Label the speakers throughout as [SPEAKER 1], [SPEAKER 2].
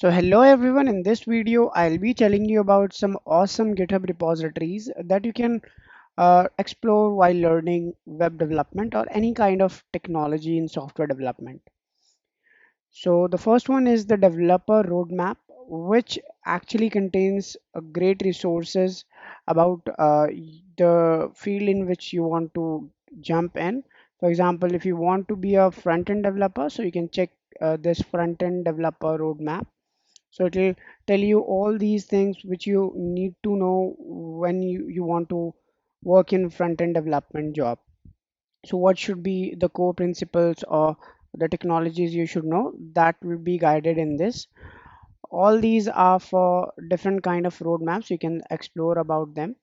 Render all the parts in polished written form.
[SPEAKER 1] So hello everyone, in this video I'll be telling you about some awesome GitHub repositories that you can explore while learning web development or any kind of technology in software development. So the first one is the developer roadmap, which actually contains great resources about the field in which you want to jump in. For example, if you want to be a front-end developer, so you can check this front-end developer roadmap. So it will tell you all these things which you need to know when you want to work in front-end development job. So what should be the core principles or the technologies you should know, that will be guided in this. All these are for different kind of roadmaps. You can explore about them.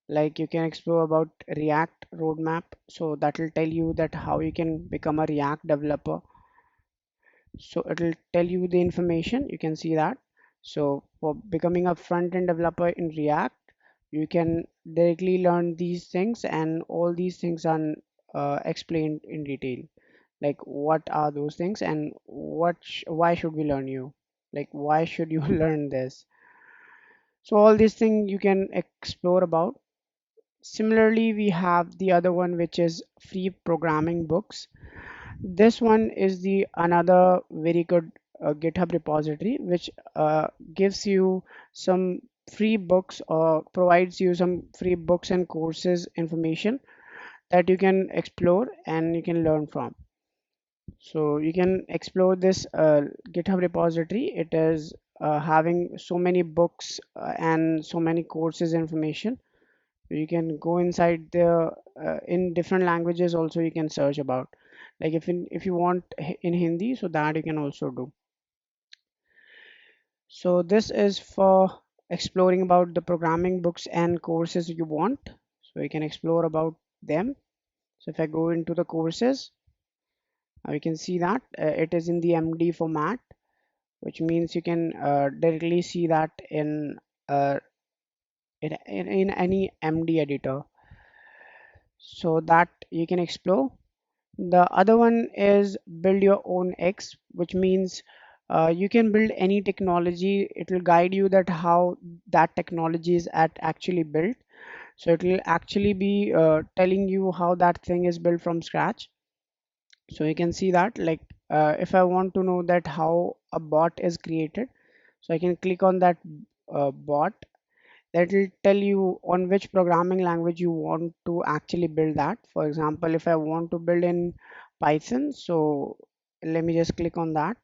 [SPEAKER 1] Like you can explore about React roadmap. So that will tell you that how you can become a React developer. So it will tell you the information. You can see that. So for becoming a front-end developer in React, you can directly learn these things, and all these things are explained in detail. Like what are those things and why should we learn you? Like why should you learn this? So all these things you can explore about. Similarly, we have the other one which is free programming books. This one is the another very good GitHub repository which gives you some free books or provides you some free books and courses information that you can explore and you can learn from. So you can explore this GitHub repository. It is having so many books and so many courses information. You can go inside there in different languages also you can search about. Like if you want in Hindi, so that you can also do. So this is for exploring about the programming books and courses you want. So you can explore about them. So if I go into the courses, we can see that it is in the MD format, which means you can directly see that uh, in any MD editor, so that you can explore. The other one is build your own X, which means you can build any technology. It will guide you that how that technology is actually built. So it will actually be telling you how that thing is built from scratch. So you can see that, like if I want to know that how a bot is created, so I can click on that bot. That will tell you on which programming language you want to actually build that. For example, if I want to build in Python, so let me just click on that.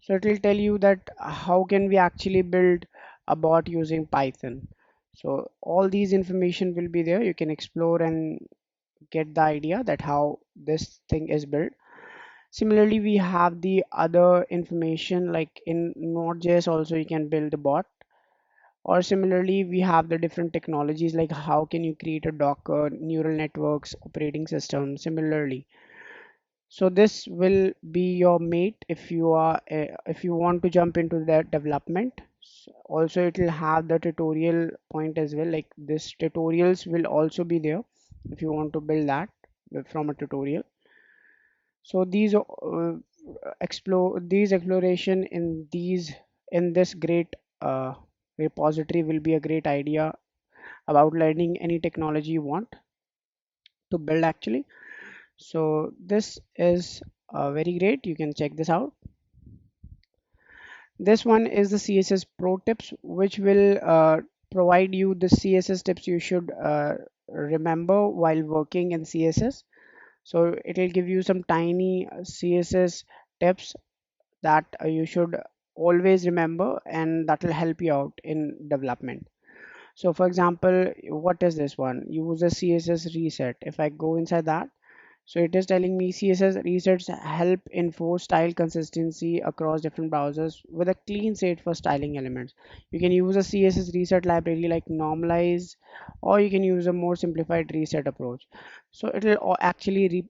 [SPEAKER 1] So it will tell you that how can we actually build a bot using Python. So all these information will be there. You can explore and get the idea that how this thing is built. Similarly, we have the other information, like in Node.js also you can build a bot. Or similarly, we have the different technologies, like how can you create a Docker, neural networks, operating system. Similarly, so this will be your mate if you are if you want to jump into that development. Also, it will have the tutorial point as well. Like this tutorials will also be there if you want to build that from a tutorial. So these explore these exploration in this great repository will be a great idea about learning any technology you want to build actually. So this is very great. You can check this out. This one is the CSS Pro tips, which will provide you the CSS tips you should remember while working in CSS. So it will give you some tiny CSS tips that you should always remember, and that will help you out in development. So for example, what is this one? Use a CSS reset. If I go inside that, so it is telling me CSS resets help enforce style consistency across different browsers with a clean set for styling elements. You can use a CSS reset library like normalize, or you can use a more simplified reset approach. So it will actually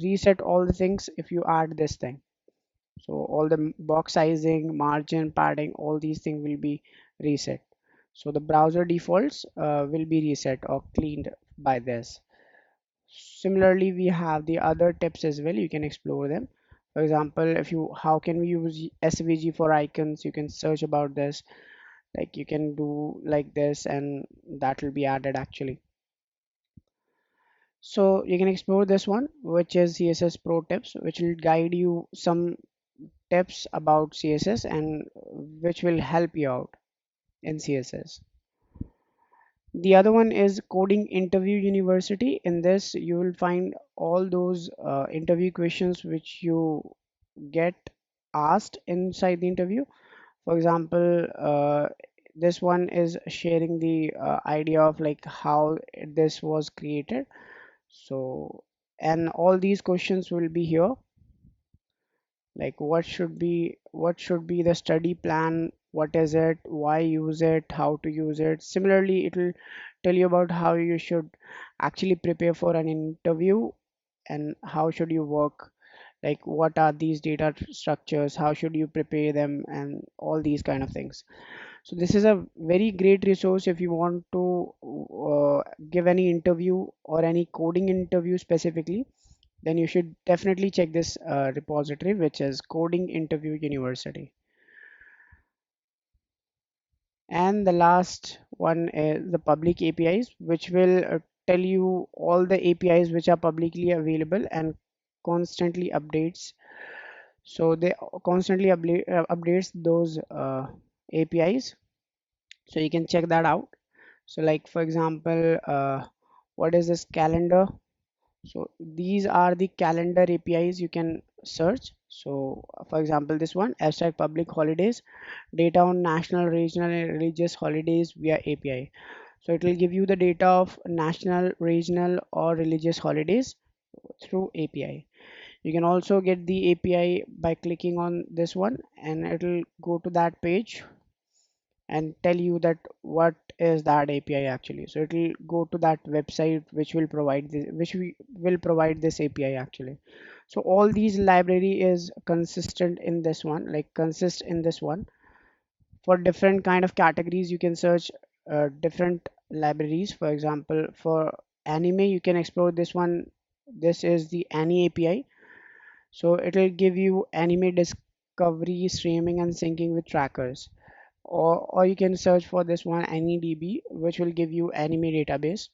[SPEAKER 1] reset all the things if you add this thing. So all the box sizing, margin, padding, all these things will be reset. So the browser defaults will be reset or cleaned by this. Similarly, we have the other tips as well. You can explore them. For example, if you how can we use SVG for icons, you can search about this. Like you can do like this and that will be added actually. So you can explore this one, which is CSS Pro tips, which will guide you some tips about CSS and which will help you out in CSS. The other one is Coding Interview University. In this, you will find all those interview questions which you get asked inside the interview. For example, this one is sharing the idea of like how this was created. So, and all these questions will be here, like what should be the study plan, what is it, why use it, how to use it. Similarly, it will tell you about how you should actually prepare for an interview and how should you work, like what are these data structures, how should you prepare them, and all these kind of things. So this is a very great resource if you want to give any interview or any coding interview specifically. Then you should definitely check this repository, which is Coding Interview University. And the last one is the public APIs, which will tell you all the APIs which are publicly available and constantly updates. So they constantly updates those APIs. So you can check that out. So like for example, what is this calendar? So these are the calendar APIs you can search. So for example, this one, abstract public holidays, data on national, regional, and religious holidays via API. So it will give you the data of national, regional, or religious holidays through API. You can also get the API by clicking on this one, and it will go to that page and tell you that what is that API actually. So it will go to that website which will provide this, which we will provide this API actually. So all these library is consistent in this one, like consist in this one. For different kind of categories, you can search different libraries. For example, for anime, you can explore this one. This is the Ani API. So it will give you anime discovery, streaming, and syncing with trackers. Or you can search for this one AnyDB, which will give you anime database.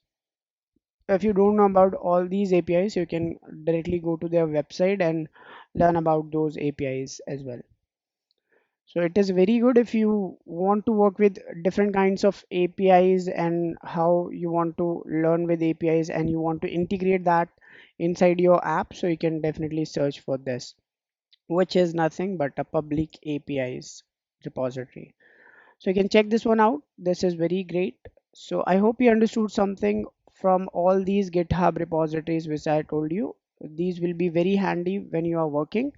[SPEAKER 1] If you don't know about all these APIs, you can directly go to their website and learn about those APIs as well. So it is very good if you want to work with different kinds of APIs and how you want to learn with APIs and you want to integrate that inside your app. So you can definitely search for this, which is nothing but a public APIs repository. So you can check this one out. This is very great. So I hope you understood something from all these GitHub repositories which I told you. These will be very handy when you are working.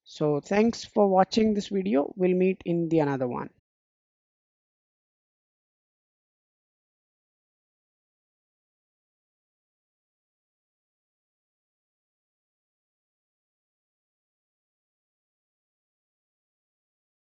[SPEAKER 1] So thanks for watching this video. We'll meet in the another one.